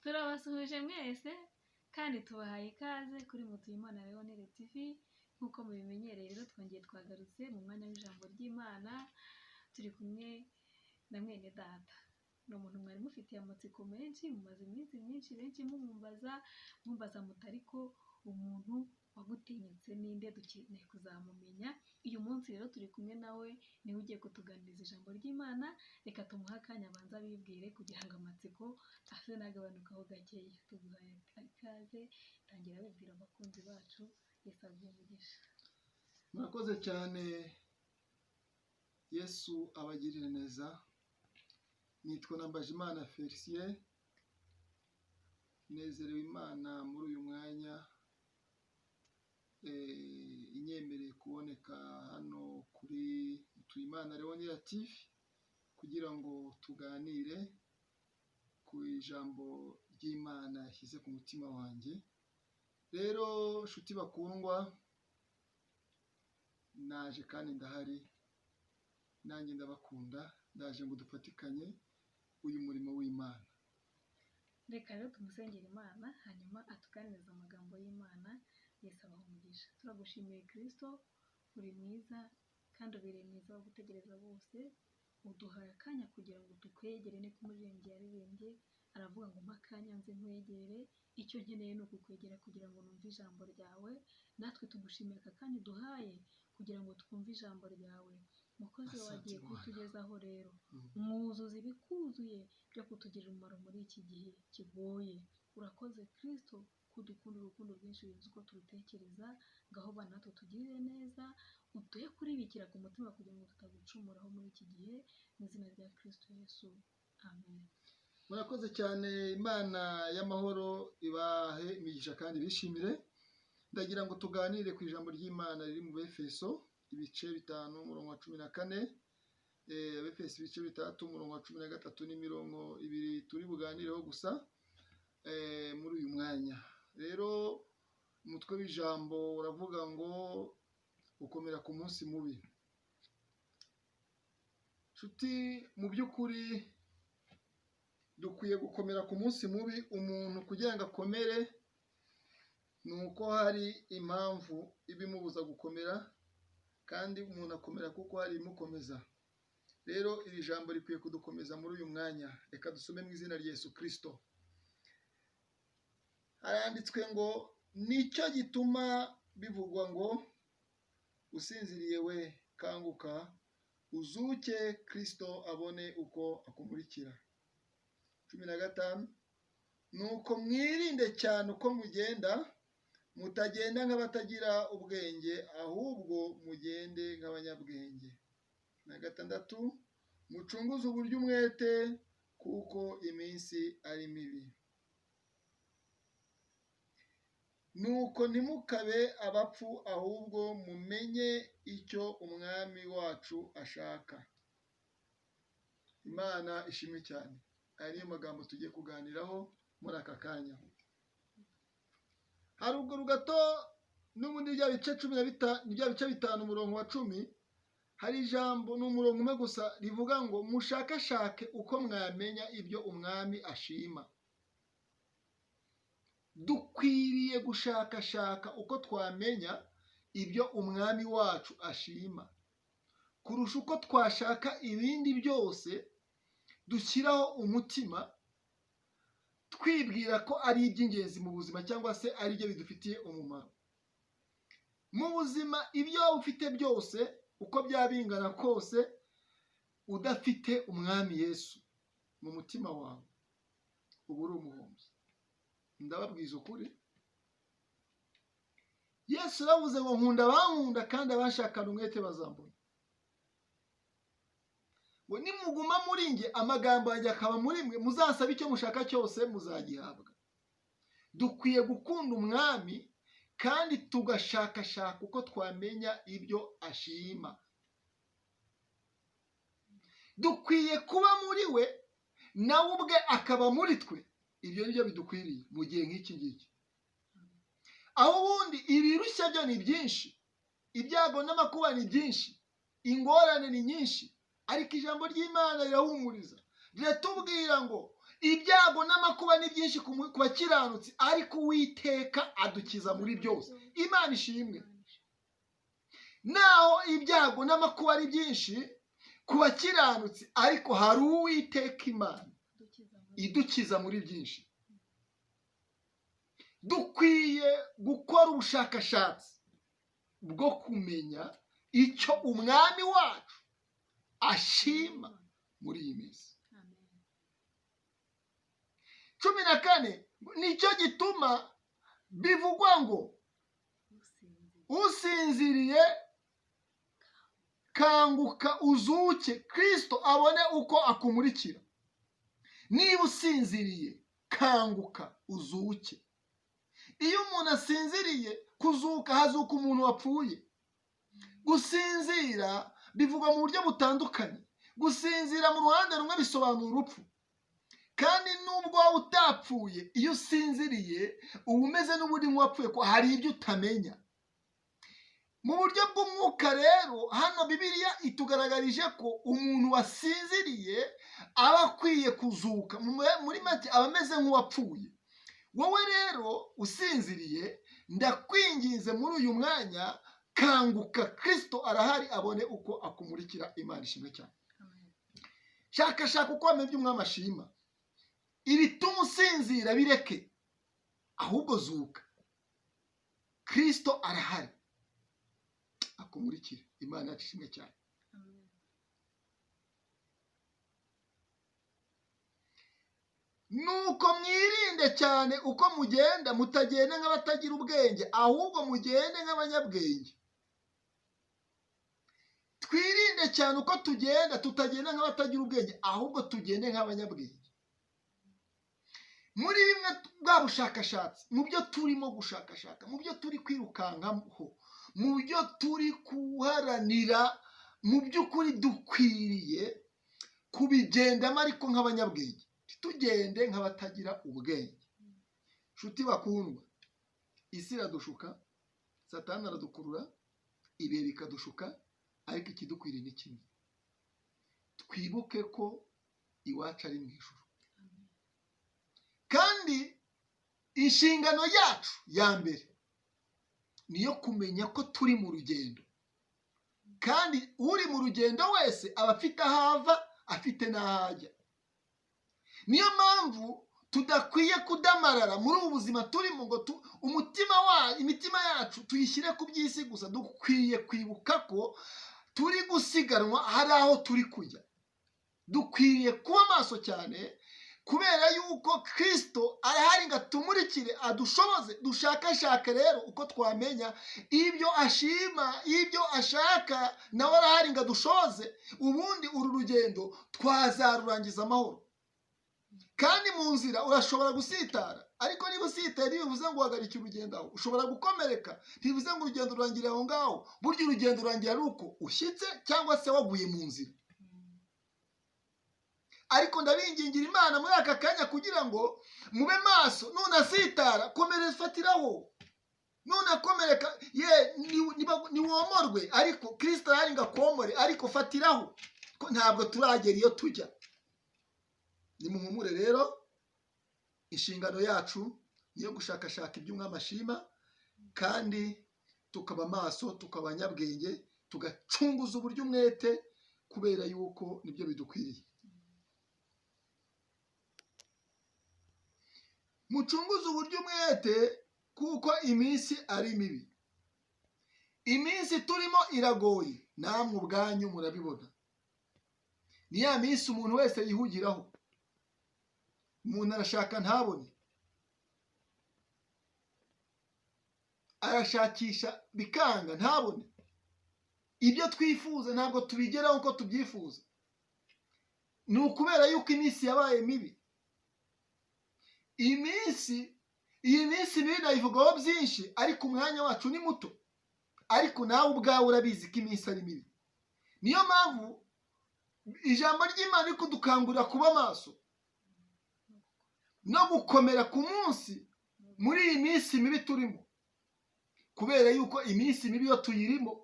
turabasuhuje mwese kandi tubahaye ikaze kuri Mutuyimana Leonere TV. Nk'uko mubimenyereye rero twongeye twagarutse mu mwanya w'ijambo ry'Imana, turi kumwe na mwene data. Ni umuntu mwari mufitiye amatsiko menshi, mumaze iminsi myinshi benshi mumbaza mutari ko umuntu wagutinyutse ninde, dukeneye kuzamumenya. Uyu munsi rero turi kumwe nawe, niwe ugiye kutuganiriza ijambo ry'Imana. Reka tumuhe akanya abanza bibwire kugira ngo amatsiko ase nagabanukaho gakeya. Tuguhaye ikaze, tangira wibwira abakunzi bacu. Yesu aguhe umugisha. Murakoze cyane, Yesu abagirire neza. Nitwa Nambajimana Felicien, nezerewe Imana muri uyu mwanya inyemereye kuboneka hano kuri Mutuyimana Leonere TV kugira ngo tuganire ku ijambo ry'Imana yashyize ku mutima wanjye. Rero nshuti bakundwa, naje kandi ndahari, nanjye ndabakunda, ndaje ngo dufatikanye uyu murimo w'Imana. Reka rero tumusengera Imana, hanyuma atuganiriza amagambo y'Imana. Yesu abahe umugisha. Turagushimiye Kristo, uri mwiza kandi ubereye mwiza wo gutegereza bose. Uduhaye akanya kugira ngo tukwegere, niko umuririmbyi yaririmbye aravuga ngo mpa akanya nze nkwegere. Icyo nkeneye ni ukukwegera kugira ngo numve ijambo ryawe. Natwe tugushimiye aka kanya uduhaye kugira ngo twumve ijambo ryawe. Mukozi wagiye kutugezaho rero, umwuzuzi bikuzuye byo kutugirira umumaro muri iki gihe kigoye. Urakoze Kristo, kudukunda urukundo rwinshi bivuze uko turutekereza. Ngaho bana natwe tugirire neza, uduhe kuribikira ku mutima kugira ngo tutagucumuraho muri iki gihe, mu izina rya Kristo Yesu, amen. Murakoze cyane, Imana y'amahoro ibahe imigisha kandi bishimire. Ndagira ngo tuganire ku ijambo ry'Imana riri mu Befeso ibice 5 umurongo wa 14, Befeso ibice 3 umurongo wa 13 n'imirongo 2 turi buganireho gusa muri uyu mwanya. Rero umutwe w'ijambo uravuga ngo gukomera ku munsi mubi. Nshuti, mu by'ukuri dukwiye gukomera ku munsi mubi. Umuntu kugira ngo akomere ni uko hari impamvu ibimubuza gukomera, kandi umuntu akomera kuko hari ibimukomeza. Rero iri jambo rikwiye kudukomeza muri uyu mwanya. Reka dusome mu izina rya Yesu Kristo. Haranditswe ngo nicyo gituma bivugwa ngo usinziriye we kanguka, uzuke Kristo abone uko akumurikira. 15 nuko mwirinde cyane uko mugenda, mutagenda nk'abatagira ubwenge, ahubwo mugende nk'abanyabwenge. 16 mucunguze uburyo umwete, kuko iminsi ari mibi. Nuko ntimukabe abapfu, ahubwo mumenye icyo umwami wacu ashaka. Imana ishimwe cyane. Aya niyo magambo tugiye kuganiraho muri aka kanya. Haruguru gato n'ubundi bya bice 5 umurongo wa 10, hari ijambo n'umurongo umwe gusa rivuga ngo mushakashake uko mwamenya ibyo umwami ashima. Dukwiriye gushakashaka uko twamenya ibyo umwami wacu ashima, kurusha uko twashaka ibindi byose dushyiraho umutima, twibwira ko ari iby'ingenzi mu buzima cyangwa se ari byo bidufitiye umumaro. Mu buzima ibyo waba ufite byose uko byaba bingana kose, udafite umwami Yesu mu mutima wawe, uba uri umuhombyi. Ndababwiza ukuri, Yesu aravuze ngo nkunda abankunda kandi abashakana umwete bazambona. Ngo nimuguma muri nge, amagambo yanjye akaba muri mwe, muzasaba icyo mushaka cyose muzagihabwa. Dukwiye gukunda umwami kandi tugashakashaka uko twamenya ibyo ashima. Dukwiye kuba muri we, nawe ubwe akaba muri twe. Ibyo nibyo bidukwiriye mu gihe nk'iki ngiki. Aho ubundi ibirushya byo ni byinshi, ibyago n'amakuba ni byinshi, ingorane ni nyinshi, ariko ijambo ry'Imana rirahumuriza, riratubwira ngo ibyago n'amakuba ni byinshi ku bakiranutsi, ariko Uwiteka adukiza muri byose. Imana ishimwe. Naho ibyago n'amakuba ari byinshi ku bakiranutsi, ariko hari Uwiteka Imana idukiza muri byinshi. Dukwiye gukora ubushakashatsi bwo kumenya icyo umwami wacu ashima muri iyi minsi. 14 nicyo gituma bivugwa ngo usinziriye kanguka uzuke, Kristo abone uko akumurikira. Niba usinziriye kanguka uzuke. Iyo umuntu asinziriye, kuzuka hazuka umuntu wapfuye. Gusinzira bivugwa mu buryo butandukanye. Gusinzira mu ruhande rumwe bisobanura urupfu, kandi nubwo waba utapfuye, iyo usinziriye uba umeze n'uburi nk'uwapfuye, ko hari ibyo utamenya. Mu buryo bw'umwuka rero, hano Bibiliya itugaragarije ko umuntu wasinziriye aba akwiye kuzuka. Muri make aba ameze nk'uwapfuye. Wowe rero usinziriye, ndakwinginze muri uyu mwanya, kanguka, Kristo arahari abone uko akumurikira. Imana ishimwe cyane. Shaka uko wamenya ibyo umwami ashima. Ibituma usinzira bireke, ahubwo zuka, Kristo arahari akumurikira. Imana yacu ishimwe cyane. Nuko mwirinde cyane uko mugenda, mutagenda nk'abatagira ubwenge, ahubwo mugende nk'abanyabwenge. Twirinde cyane uko tugenda, tutagenda nk'abatagira ubwenge, ahubwo tugende nk'abanyabwenge. Muri bimwe bwa bushakashatsi, mu byo turimo gushakashaka, mu byo turi kwirukankaho, mu byo turi kuharanira, mu by'ukuri dukwiriye kubigendamo ariko nk'abanyabwenge, tugende nk'abatagira ubwenge. Nshuti bakundwa, isi iradushuka, Satani aradukurura, ibihe bikadushuka, ariko ikidukwiriye ni kimwe: twibuke ko iwacu ari mu ijuru. Kandi inshingano yacu ya mbere niyo kumenya ko turi mu rugendo, kandi uri mu rugendo wese aba afite aho ava, afite n'aho ajya. Niyo mpamvu tudakwiye kudamarara muri ubu buzima turimo, ngo imitima yacu tuyishyire ku by'isi gusa. Dukwiye kwibuka ko turi gusiganwa, hari aho turi kujya. Dukwiye kuba maso cyane, kubera yuko Kristo arahari ngo atumurikire, adushoboze. Dushakashake rero uko twamenya ibyo ashima, ibyo ashaka, nawe arahari ngo adushoboze. Ubundi uru rugendo twazarurangiza amahoro. Kandi mu nzira urashobora gusitara, ariko niba usitaye ntibivuze ngo uhagarike urugendo aho. Ushobora gukomereka, ntibivuze ngo urugendo rurangire aho ngaho. Burya urugendo rurangira ari uko ushyitse cyangwa se waguye mu nzira. Ariko ndabingingira Imana muri aka kanya kugira ngo mube maso. Nunasitara, komereza, fatiraho. Nunakomereka, niwomorwe, ariko Kristo arahari ngo akomore, ariko fatiraho, ko ntabwo turagera iyo tujya. Nimuhumure rero, inshingano yacu niyo gushakashaka ibyo umwami ashima, kandi tukaba maso, tukaba abanyabwenge, tugacunguza uburyo umwete, kubera yuko nibyo bidukwiriye. Mucunguze uburyo umwete, kuko iminsi ari mibi. Iminsi turimo iragoye, namwe ubwanyu murabibona. Ni ya minsi umuntu wese yihugiraho. Umuntu arashaka ntabone, arashakisha bikanga ntabone. Ibyo twifuza ntabwo tubigeraho uko tubyifuza. Ni ukubera yuko iminsi yabaye mibi. Iyi minsi mibi nayivugaho byinshi, ariko umwanya wacu ni muto. Ariko nawe ubwawe urabizi ko iminsi ari mibi. Niyo mpamvu ijambo ry'Imana riri kudukangurira kuba maso no gukomera ku munsi muri iyi minsi mibi turimo, kubera yuko iminsi mibi yo tuyirimo.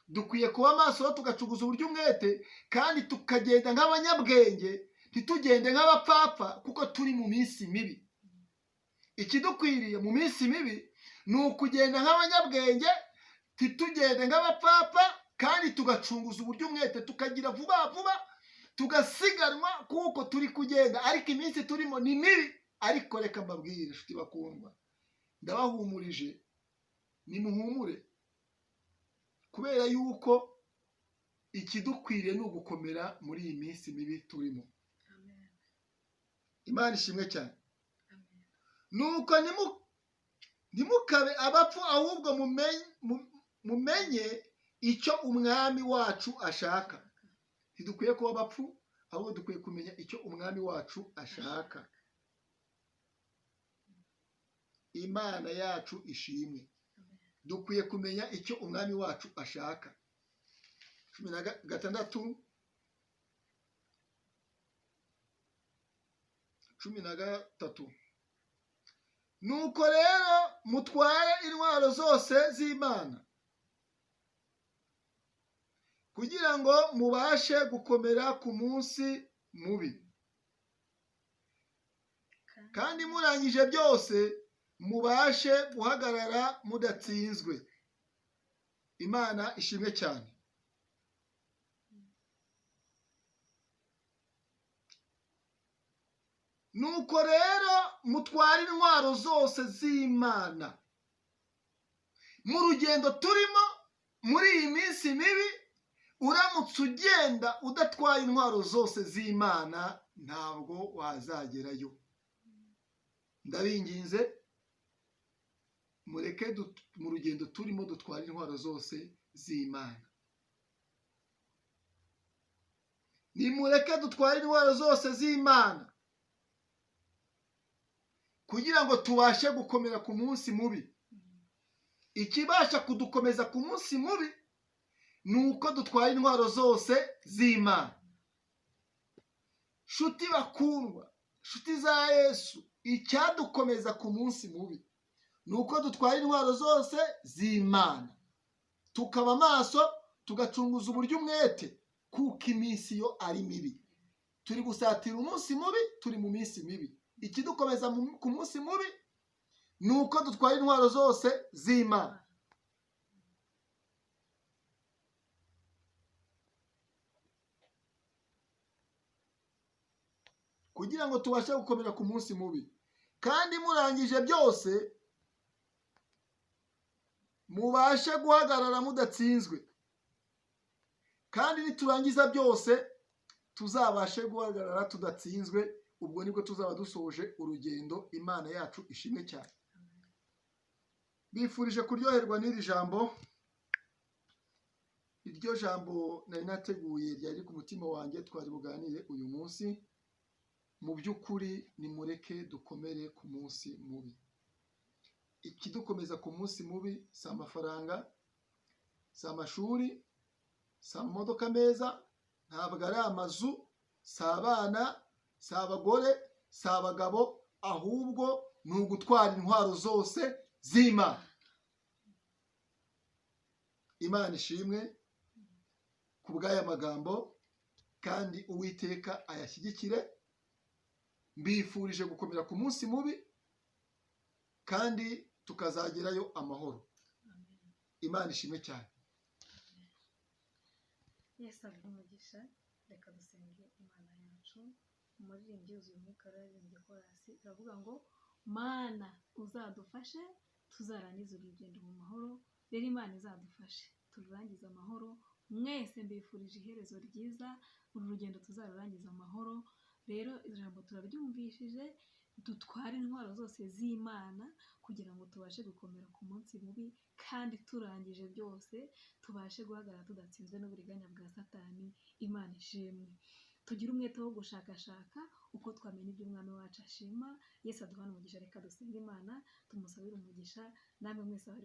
Dukwiye kuba maso, tugacuguza uburyo umwete, kandi tukagenda nk'abanyabwenge, ntitugende nk'abapfapfa kuko turi mu minsi mibi. Ikidukwiriye mu minsi mibi ni ukugenda nk'abanyabwenge, ntitugende nk'abapfapfa, kandi tugacunguza uburyo umwete, tukagira vuba vuba, tugasiganwa kuko turi kugenda. Ariko iminsi turimo ni mibi. Ariko reka mbabwire inshuti bakundwa, ndabahumurije, nimuhumure, kubera yuko ikidukwiriye ni ugukomera muri iyi minsi mibi turimo. Imana ishimwe cyane. Nuko ntimukabe abapfu, ahubwo mumenye icyo umwami wacu ashaka. Ntidukwiye kuba abapfu, ahubwo dukwiye kumenya icyo umwami wacu ashaka. Imana yacu ishimwe. Dukwiye kumenya icyo umwami wacu ashaka. 16 13. Nuko rero mutware intwaro zose z'Imana kugira ngo mubashe gukomera ku munsi mubi, kandi murangije byose mubashe guhagarara mudatsinzwe. Imana ishimwe cyane. Nuko rero mutware intwaro zose z'Imana. Mu rugendo turimo muri iyi minsi mibi, uramutse ugenda udatwaye intwaro zose z'Imana ntabwo wazagerayo. Ndabinginze mureke mu rugendo turimo dutwara intwaro zose z'Imana. Nimureke dutware intwaro zose z'Imana kugira ngo tubashe gukomera ku munsi mubi. Ikibasha kudukomeza ku munsi mubi ni uko dutwara intwaro zose z'Imana. Nshuti bakundwa, nshuti za Yesu, icyadukomeza ku munsi mubi ni uko dutwara intwaro zose z'Imana, tukaba amaso, tugacunguza uburyo umwete, kuko iminsi yo ari mibi. Turi gusatira umunsi mubi, turi mu minsi mibi. Ikidukomeza ku munsi mubi ni uko dutwara intwaro zose z'Imana. Kugira ngo tubashe gukomera ku munsi mubi, kandi murangije byose mubashe guhagarara mudatsinzwe. Kandi niturangiza byose tuzabashe guhagarara tudatsinzwe. Ubwo nibwo tuzaba dusoje urugendo. Imana yacu ishimwe cyane. Bifurije kuryoherwa n'iri jambo. Iryo jambo nari nateguye ryari ku mutima wanjye, twari buganire uyu munsi. Mu by'ukuri nimureke dukomere ku munsi mubi. Ikidukomeza ku munsi mubi si amafaranga, si amashuri, si amamodoka meza, ntabwo ari amazu, si abana, si abagore, si abagabo, ahubwo ni ugutwara intwaro zose z'Imana. Imana ishimwe ku bw'aya magambo, kandi Uwiteka ayashyigikire. Mbifurije gukomera ku munsi mubi, kandi tukazagerayo amahoro. Imana ishimwe cyane. Yesu aguhe umugisha. Reka dusenge Imana yacu. Umuririmbyi yuzuye umwuka yaririmbye korasi iravuga ngo, Mana uzadufashe tuzarangize urugendo mu mahoro. Rero Imana izadufashe tururangize amahoro. Mwese mbifurije iherezo ryiza, uru rugendo tuzarurangiza amahoro. Rero ijambo turaryumvishije, dutware intwaro zose z'Imana kugira ngo tubashe gukomera ku munsi mubi, kandi turangije byose tubashe guhagarara tudatsinzwe n'uburiganya bwa Satani. Imana ishimwe. Tugire umwete wo gushakashaka uko twamenya ibyo umwami wacu ashima. Yesu aduhane umugisha. Reka dusenge Imana tumusabire umugisha. Namwe mwese abari